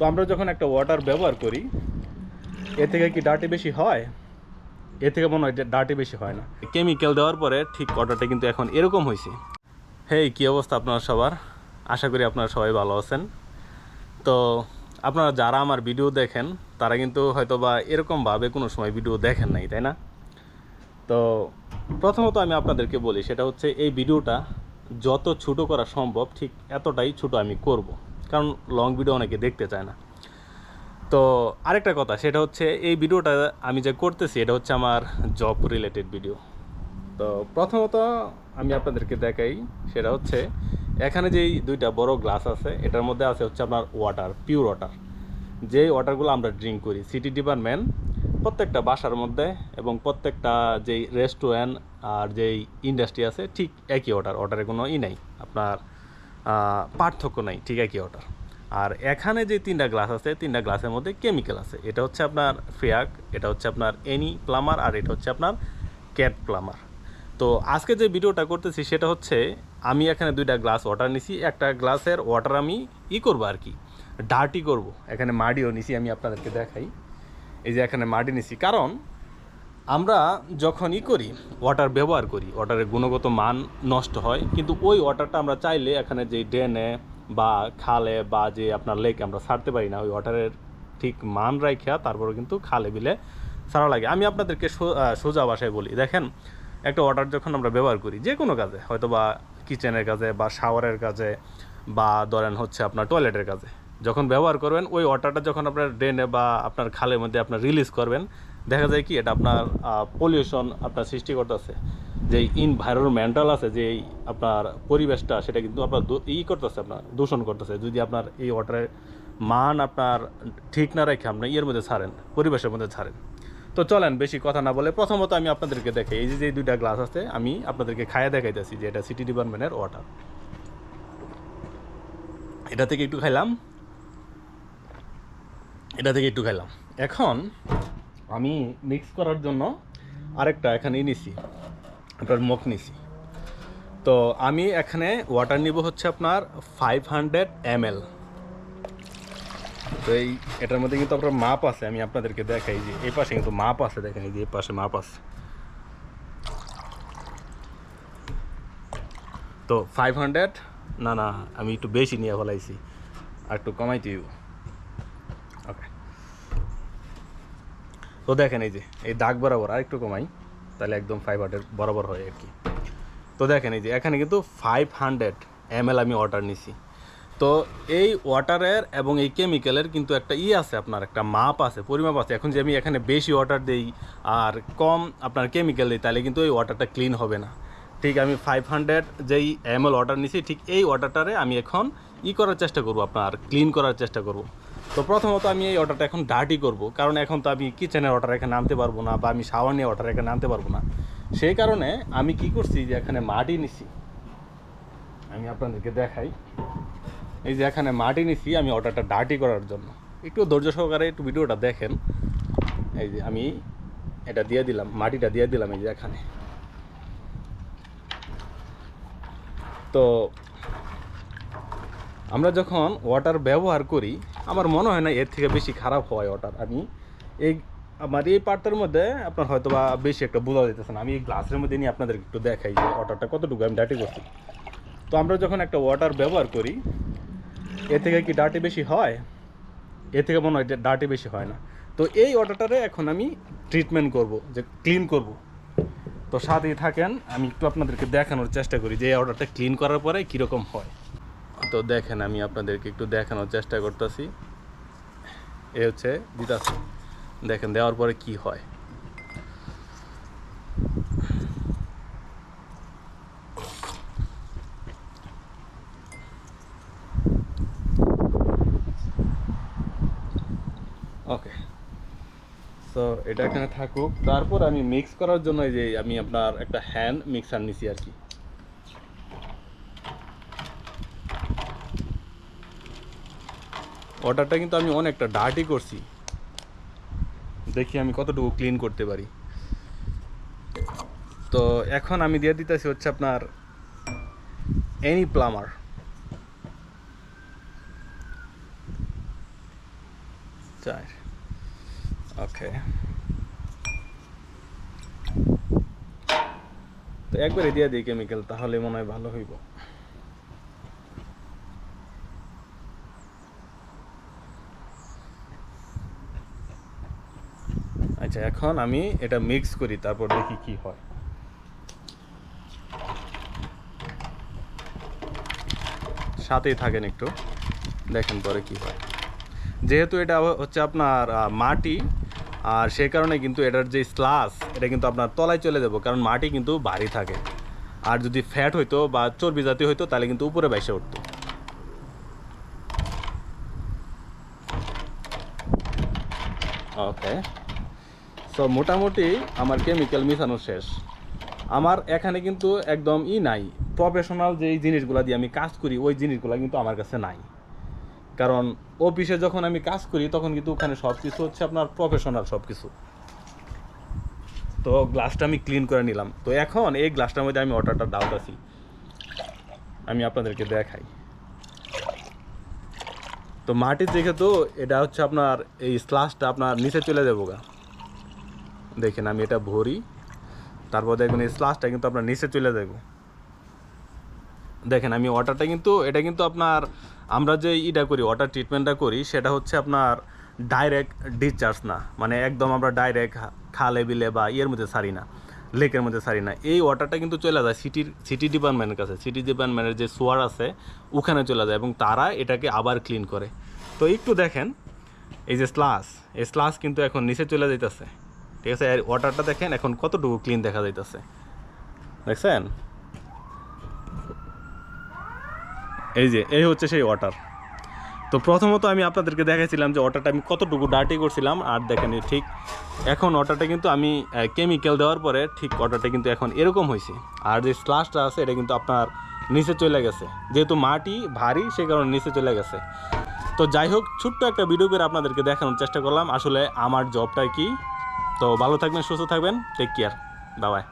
তো আমরা যখন একটা ওয়াটার ব্যবহার করি, এ থেকে কি ডার্টি বেশি হয়? এ থেকে মনে হয় যে ডার্টি বেশি হয় না। কেমিক্যাল দেওয়ার পরে ঠিক ওয়াটারটা কিন্তু এখন এরকম হয়েছে। হেই, কী অবস্থা আপনারা সবার? আশা করি আপনারা সবাই ভালো আছেন। তো আপনারা যারা আমার ভিডিও দেখেন তারা কিন্তু হয়তো বা এরকমভাবে কোনো সময় ভিডিও দেখেন নাই, তাই না? তো প্রথমত আমি আপনাদেরকে বলি, সেটা হচ্ছে এই ভিডিওটা যত ছোটো করা সম্ভব ঠিক এতটাই ছোটো আমি করব, কারণ লং ভিডিও অনেকে দেখতে চায় না। তো আরেকটা কথা, সেটা হচ্ছে এই ভিডিওটা আমি যে করতেছি এটা হচ্ছে আমার জব রিলেটেড ভিডিও। তো প্রথমত আমি আপনাদেরকে দেখাই, সেটা হচ্ছে এখানে যেই দুইটা বড় গ্লাস আছে, এটার মধ্যে আছে হচ্ছে আপনার ওয়াটার, পিওর ওয়াটার, যেই ওয়াটারগুলো আমরা ড্রিঙ্ক করি। সিটি ডিপার্টমেন্ট প্রত্যেকটা বাসার মধ্যে এবং প্রত্যেকটা যেই রেস্টুরেন্ট আর যেই ইন্ডাস্ট্রি আছে ঠিক একই ওয়াটারের কোনো নাই, আপনার পার্থক্য নাই, ঠিক একই ওয়াটার। আর এখানে যে তিনটা গ্লাস আছে, তিনটা গ্লাসের মধ্যে কেমিক্যাল আছে। এটা হচ্ছে আপনার ফ্রিয়াক, এটা হচ্ছে আপনার এনি প্লামার, আর এটা হচ্ছে আপনার ক্যাট প্লামার। তো আজকে যে ভিডিওটা করতেছি সেটা হচ্ছে আমি এখানে দুইটা গ্লাস ওয়াটার নিছি। একটা গ্লাসের ওয়াটার আমি করবো আর কি, ডার্টি করব। এখানে মাটিও নিছি, আমি আপনাদেরকে দেখাই। এই যে এখানে মাটি নিছি, কারণ আমরা যখন করি ওয়াটার ব্যবহার করি, ওয়াটারের গুণগত মান নষ্ট হয়, কিন্তু ওই ওয়াটারটা আমরা চাইলে এখানে যে ড্রেনে বা খালে বা যে আপনার লেকে আমরা ছাড়তে পারি না। ওই ওয়াটারের ঠিক মান রাখা তারপরে কিন্তু খালে বিলে ছাড়া লাগে। আমি আপনাদেরকে সোজা ভাষায় বলি, দেখেন, একটা ওয়াটার যখন আমরা ব্যবহার করি যে কোনো কাজে, হয়তো বা কিচেনের কাজে বা শাওয়ারের কাজে বা ধরেন হচ্ছে আপনার টয়লেটের কাজে, যখন ব্যবহার করবেন ওই ওয়াটারটা যখন আপনার ড্রেনে বা আপনার খালের মধ্যে আপনার রিলিজ করবেন, দেখা যায় কি এটা আপনার পলিউশন আপনার সৃষ্টি করতেছে। যে ইনভায়রনমেন্টাল আছে, যে আপনার পরিবেশটা, সেটা কিন্তু আপনার করতেছে, আপনার দূষণ করতেছে। যদি আপনার এই ওয়াটারের মান আপনার ঠিক না রেখে আপনি মধ্যে ছাড়েন, পরিবেশের মধ্যে ছাড়েন। তো চলেন বেশি কথা না বলে প্রথমত আমি আপনাদেরকে দেখাই। এই যে দুইটা গ্লাস আছে, আমি আপনাদেরকে খাইয়ে দেখাইতেছি যে এটা সিটি ডিপার্টমেন্টের ওয়াটার। এটা থেকে একটু খাইলাম, এটা থেকে একটু খাইলাম। এখন আমি মিক্স করার জন্য আরেকটা এখানে নিছি, আপনার মগ নিছি। তো আমি এখানে ওয়াটার নিব হচ্ছে আপনার 500 ml। তো এটার মধ্যে কিন্তু আপনার মাপ আছে, আমি আপনাদেরকে দেখাই যে এই পাশে কিন্তু মাপ আছে, দেখেন এই যে এই পাশে মাপ আছে। তো 500, না না, আমি একটু বেশি নিয়ে ফেলাইছি, আর একটু কমাই দিও। ওকে, তো দেখেন এই যে এই দাগ বরাবর আর একটু কমাই, তাহলে একদম 500 বরাবর হয় আর কি। তো দেখেন এই যে এখানে কিন্তু 500 ml আমি ওয়াটার নিছি। তো এই ওয়াটারের এবং এই কেমিক্যালের কিন্তু একটা আছে, আপনার একটা মাপ আছে, পরিমাপ আছে। এখন যে আমি এখানে বেশি ওয়াটার দিই আর কম আপনার কেমিক্যাল দিই, তাহলে কিন্তু এই ওয়াটারটা ক্লিন হবে না। ঠিক আমি 500 যেই ml ওয়াটার নিছি, ঠিক এই ওয়াটারটারে আমি এখন করার চেষ্টা করব, আপনার ক্লিন করার চেষ্টা করব। তো প্রথমত আমি এই ওয়াটারটা এখন ডার্টি করব, কারণ এখন তো আমি কিচেনের ওয়াটার এখানে আনতে পারবো না, বা আমি শাওয়ার নিয়ে ওয়াটার এখানে আনতে পারবো না। সেই কারণে আমি কি করছি, যে এখানে মাটি নিছি, আমি আপনাদেরকে দেখাই। এই যে এখানে মাটি নিছি আমি ওয়াটারটা ডার্টি করার জন্য। একটু ধৈর্য সহকারে একটু ভিডিওটা দেখেন। এই যে আমি এটা দিয়ে দিলাম, মাটিটা দিয়ে দিলাম এই যে এখানে। তো আমরা যখন ওয়াটার ব্যবহার করি, আমার মনে হয় না এর থেকে বেশি খারাপ হয় ওয়াটার। আমি এই আমার এই পার্টটার মধ্যে আপনার হয়তো বা বেশি একটা বোঝা যেতেছে না। আমি এই গ্লাসের মধ্যে নিয়ে আপনাদেরকে একটু দেখাই যে ওয়াটারটা কতটুকু আমি ডার্টি করছি। তো আমরা যখন একটা ওয়াটার ব্যবহার করি, এ থেকে কি ডার্টি বেশি হয়? এ থেকে মনে হয় ডার্টি বেশি হয় না। তো এই ওয়াটারটারে এখন আমি ট্রিটমেন্ট করব, যে ক্লিন করব। তো সাথেই থাকেন, আমি একটু আপনাদেরকে দেখানোর চেষ্টা করি যে এই ওয়াটারটা ক্লিন করার পরে কীরকম হয়। তো দেখেন, আমি আপনাদেরকে একটু দেখানোর চেষ্টা করতেছি। এ হচ্ছে দিতাছি, দেখেন দেওয়ার পরে কি হয়। ওকে, সো এটা এখানে থাকুক। তারপর আমি মিক্স করার জন্য এই যে আমি আপনার একটা হ্যান্ড মিক্সার নিছি আর কি। ওয়াটারটা কিন্তু আমি অনেকটা ডার্টি করছি, দেখি আমি কতটুকু ক্লিন করতে পারি। তো এখন আমি দিয়ে দিতেছি হচ্ছে আপনার এনি প্লামার। 4 ওকে। তো একবারে দিয়ে দিই কেমিক্যাল, তাহলে মনে হয় ভালো হইব। আচ্ছা, এখন আমি এটা মিক্স করি, তারপর দেখি কি হয়। সাথেই থাকেন একটু, দেখেন পরে কি হয়। যেহেতু এটা হচ্ছে আপনার মাটি, আর সেই কারণে কিন্তু এটার যে স্লাস, এটা কিন্তু আপনার তলায় চলে যাবো, কারণ মাটি কিন্তু ভারী থাকে। আর যদি ফ্যাট হইতো বা চর্বি জাতীয় হইতো, তাহলে কিন্তু উপরে বাইসে উঠতো। ওকে, সো মোটামুটি আমার কেমিক্যাল মিশানো শেষ। আমার এখানে কিন্তু একদম নাই, প্রফেশনাল যেই জিনিসগুলো দিয়ে আমি কাজ করি ওই জিনিসগুলো কিন্তু আমার কাছে নাই। কারণ অফিসে যখন আমি কাজ করি তখন কিন্তু ওখানে সব কিছু হচ্ছে আপনার প্রফেশনাল সব কিছু। তো গ্লাসটা আমি ক্লিন করে নিলাম। তো এখন এই গ্লাসটার মধ্যে আমি ওয়াটারটা ডালতেছি, আমি আপনাদেরকে দেখাই। তো মাটির যেহেতু এটা হচ্ছে আপনার এই স্লাসটা আপনার নিচে চলে যাবো গা, দেখেন আমি এটা ভরি, তারপর দেখবেন এই স্লাসটা কিন্তু আপনার নিচে চলে যাবো। দেখেন আমি ওয়াটারটা কিন্তু, এটা কিন্তু আপনার আমরা যে করি, ওয়াটার ট্রিটমেন্টটা করি, সেটা হচ্ছে আপনার ডাইরেক্ট ডিসচার্জ না, মানে একদম আমরা ডাইরেক্ট খালে বিলে বা মধ্যে ছাড়ি না, লেকের মধ্যে ছাড়ি না। এই ওয়াটারটা কিন্তু চলে যায় সিটি ডিপার্টমেন্টের কাছে, সিটি ডিপার্টমেন্টের যে সোয়ার আছে ওখানে চলে যায়, এবং তারা এটাকে আবার ক্লিন করে। তো একটু দেখেন এই যে এই স্লাস কিন্তু এখন নিচে চলে যাইতেছে, ঠিক আছে। আর ওয়াটারটা দেখেন এখন কতটুকু ক্লিন দেখা যাইতেছে, দেখছেন? এই হচ্ছে সেই ওয়াটার। তো প্রথমত আমি আপনাদেরকে দেখাইছিলাম যে ওয়াটারটা আমি কতটুকু ডার্টি করছিলাম, আর দেখেন ঠিক এখন ওয়াটারটা কিন্তু আমি কেমিক্যাল দেওয়ার পরে ঠিক ওয়াটারটা কিন্তু এখন এরকম হয়েছে। আর যে স্লাসটা আছে এটা কিন্তু আপনার নিচে চলে গেছে, যেহেতু মাটি ভারী সে কারণে নিচে চলে গেছে। তো যাই হোক, ছোট্ট একটা ভিডিও করে আপনাদেরকে দেখানোর চেষ্টা করলাম আসলে আমার জবটা কি। তো ভালো থাকবেন, সুস্থ থাকবেন, টেক কেয়ার, বাই বাই।